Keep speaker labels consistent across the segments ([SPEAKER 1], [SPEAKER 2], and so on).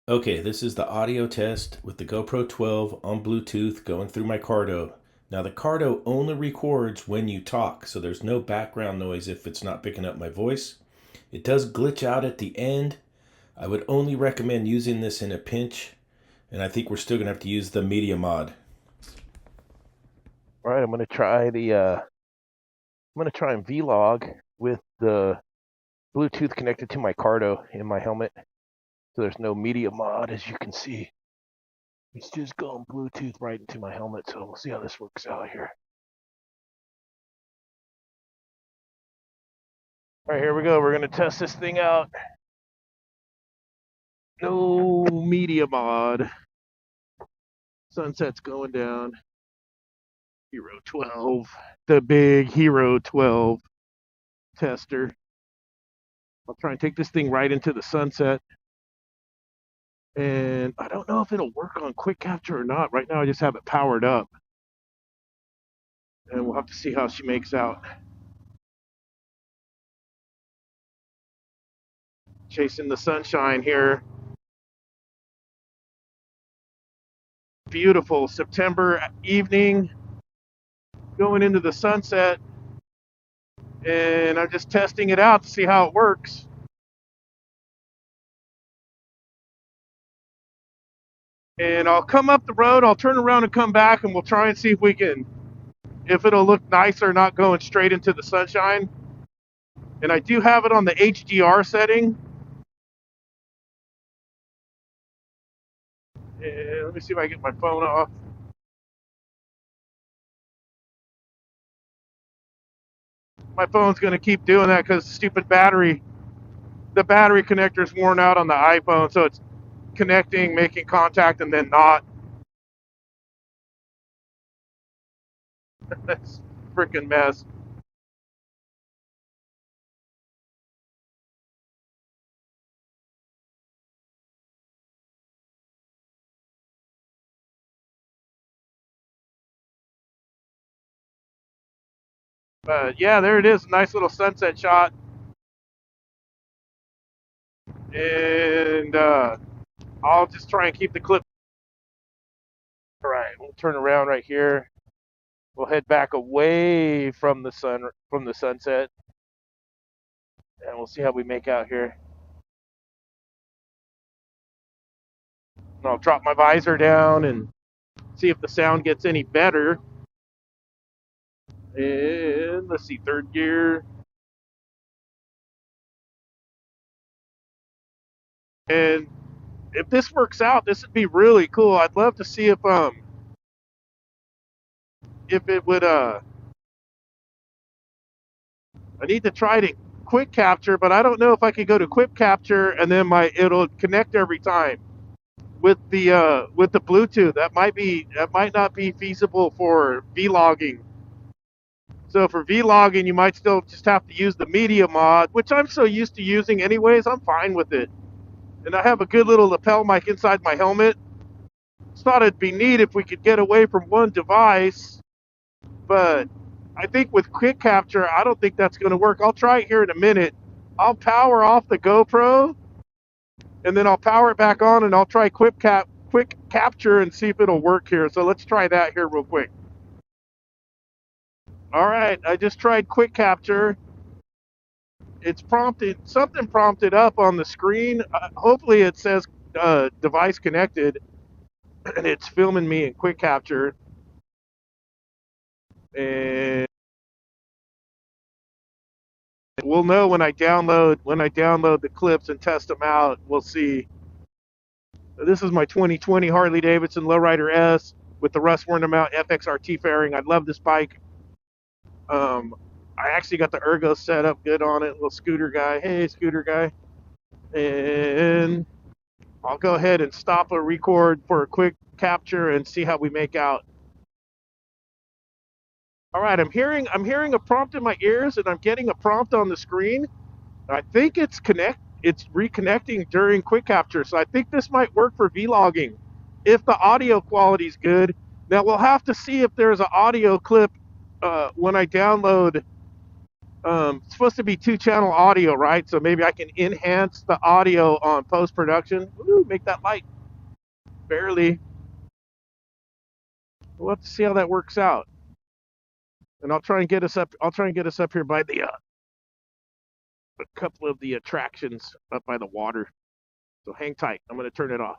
[SPEAKER 1] Okay, this is the audio test with the GoPro 12 on Bluetooth going through my Cardo. Now the Cardo only records when you talk, so there's no background noise if it's not picking up my voice. It does glitch out at the end. I would only recommend using this in a pinch, and I think we're still gonna have to use the media mod.
[SPEAKER 2] All right, I'm gonna try and vlog with the Bluetooth connected to my Cardo in my helmet. So there's no media mod, as you can see. It's just going Bluetooth right into my helmet. So we'll see how this works out here. All right, here we go. We're gonna test this thing out. No media mod. Sunset's going down. Hero 12, the big Hero 12 tester. I'll try and take this thing right into the sunset. And I don't know if it'll work on quick capture or not. Right now I just have it powered up. And we'll have to see how she makes out. Chasing the sunshine here. Beautiful September evening. Going into the sunset. And I'm just testing it out to see how it works. And I'll come up the road, I'll turn around and come back, and we'll try and see if it'll look nicer not going straight into the sunshine. And I do have it on the HDR setting. And let me see if I get my phone off. My phone's going to keep doing that because the battery connector's worn out on the iPhone, so it's connecting, making contact, and then not. That's a freaking mess. But yeah, there it is. Nice little sunset shot. And I'll just try and keep the clip. All right, we'll turn around right here. We'll head back away from the sunset, and we'll see how we make out here. And I'll drop my visor down and see if the sound gets any better. And let's see, third gear. And if this works out, this would be really cool. I'd love to see if it would I need to try to quick capture, but I don't know if I could go to quick capture and then it'll connect every time with the Bluetooth. That might not be feasible for vlogging. So for vlogging, you might still just have to use the media mod, which I'm so used to using anyways. I'm fine with it. And I have a good little lapel mic inside my helmet. Just thought it'd be neat if we could get away from one device, but I think with quick capture, I don't think that's going to work. I'll try it here in a minute. I'll power off the GoPro, and then I'll power it back on, and I'll try quick capture and see if it'll work here. So let's try that here real quick. All right, I just tried quick capture. Something prompted up on the screen. Hopefully it says device connected, and it's filming me in quick capture. And we'll know when I download the clips and test them out. We'll see. This is my 2020 Harley Davidson Lowrider S with the rust worn mount FXRT fairing. I love this bike. I actually got the ergo set up good on it. Little scooter guy. Hey, scooter guy. And I'll go ahead and stop a record for a quick capture and see how we make out. All right, I'm hearing a prompt in my ears, and I'm getting a prompt on the screen. I think it's reconnecting during quick capture, so I think this might work for vlogging if the audio quality is good. Now we'll have to see if there's an audio clip when I download It's supposed to be 2-channel audio, right? So maybe I can enhance the audio on post production. Ooh, make that light barely. We'll have to see how that works out. And I'll try and get us up. I'll try and get us up here by the a couple of the attractions up by the water. So hang tight. I'm going to turn it off.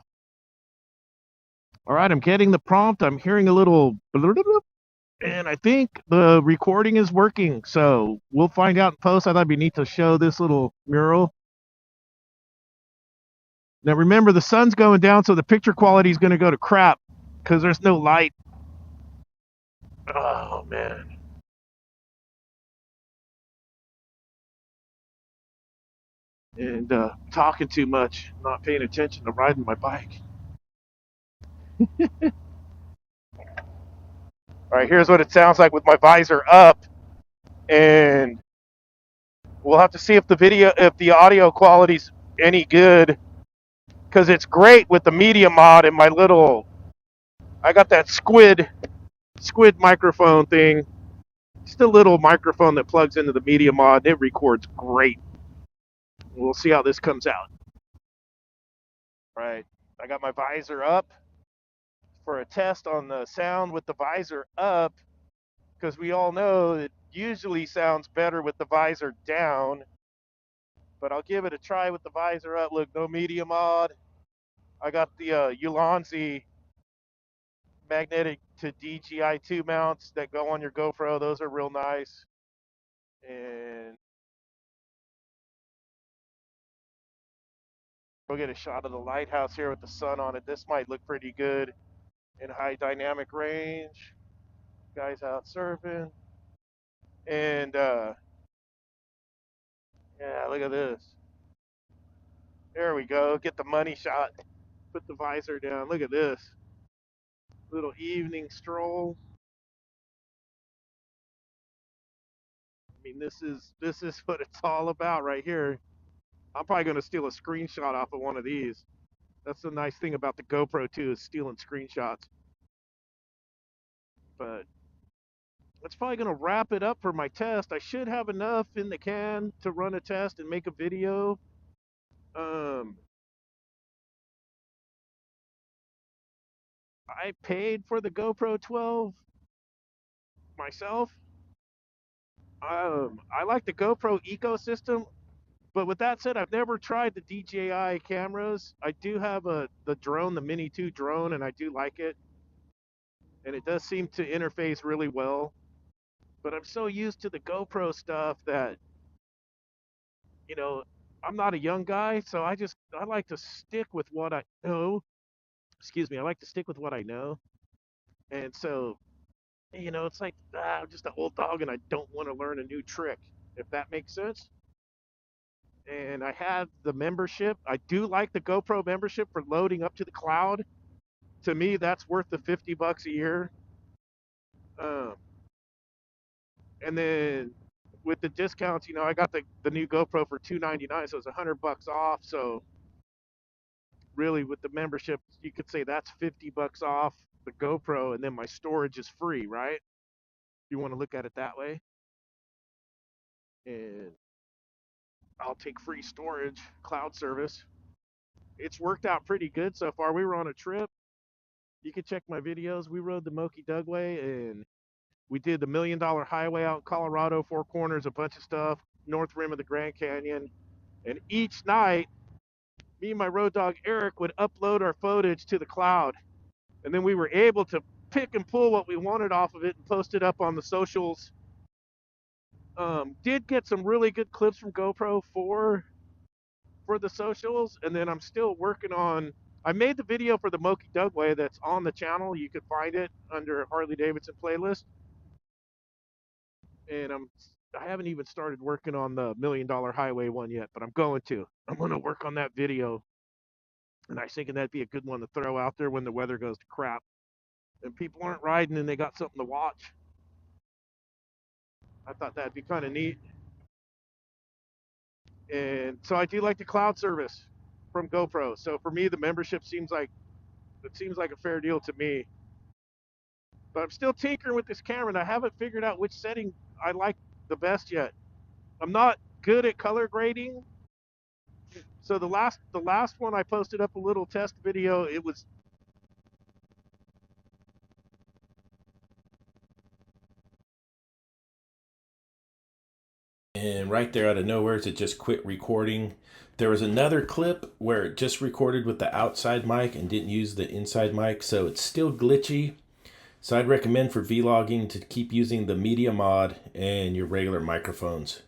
[SPEAKER 2] All right, I'm getting the prompt. I'm hearing a little, and I think the recording is working. So we'll find out in post. I thought it'd be neat to show this little mural. Now remember, the sun's going down, so the picture quality is going to go to crap because there's no light. Oh man. And talking too much, not paying attention to riding my bike. All right, here's what it sounds like with my visor up, and we'll have to see if the audio quality's any good, because it's great with the media mod and my little. I got that squid microphone thing. Just a little microphone that plugs into the media mod. It records great. We'll see how this comes out. Right, I got my visor up for a test on the sound with the visor up, because we all know it usually sounds better with the visor down, but I'll give it a try with the visor up. Look, no media mod. I got the Ulanzi magnetic to DGI2 mounts that go on your GoPro. Those are real nice. And we'll get a shot of the lighthouse here with the sun on it. This might look pretty good in high dynamic range. Guys out surfing. And yeah, look at this. There we go. Get the money shot. Put the visor down. Look at this. Little evening stroll. I mean, this is what it's all about right here. I'm probably going to steal a screenshot off of one of these. That's the nice thing about the GoPro too, is stealing screenshots. But that's probably going to wrap it up for my test. I should have enough in the can to run a test and make a video. I paid for the GoPro 12 myself. I like the GoPro ecosystem, but with that said, I've never tried the DJI cameras. I do have the drone, the Mini 2 drone, and I do like it. And it does seem to interface really well. But I'm so used to the GoPro stuff that, you know, I'm not a young guy, so I like to stick with what I know. Excuse me, I like to stick with what I know. And so, it's like I'm just an old dog and I don't want to learn a new trick, if that makes sense. And I have the membership. I do like the GoPro membership for loading up to the cloud. To me, that's worth the $50 a year. Um, and then with the discounts, I got the new GoPro for $299, so it's $100 off. So really, with the membership, you could say that's $50 off the GoPro, and then my storage is free, right? If you want to look at it that way. And I'll take free storage, cloud service. It's worked out pretty good so far. We were on a trip. You can check my videos. We rode the Moki Dugway, and we did the $1 Million Highway out in Colorado, Four Corners, a bunch of stuff, North Rim of the Grand Canyon. And each night, me and my road dog Eric would upload our footage to the cloud. And then we were able to pick and pull what we wanted off of it and post it up on the socials. Did get some really good clips from GoPro for the socials, and then I'm still working on. I made the video for the Moki Dugway that's on the channel. You can find it under Harley Davidson playlist. And I haven't even started working on the $1 Million Highway one yet, but I'm going to. I'm going to work on that video, and I was thinking that'd be a good one to throw out there when the weather goes to crap and people aren't riding and they got something to watch. I thought that'd be kind of neat. And so I do like the cloud service from GoPro. So for me, the membership seems like a fair deal to me. But I'm still tinkering with this camera, and I haven't figured out which setting I like the best yet. I'm not good at color grading. So the last one I posted up a little test video. It was
[SPEAKER 1] And right there out of nowhere, it just quit recording. There was another clip where it just recorded with the outside mic and didn't use the inside mic, so it's still glitchy. So I'd recommend for vlogging to keep using the media mod and your regular microphones.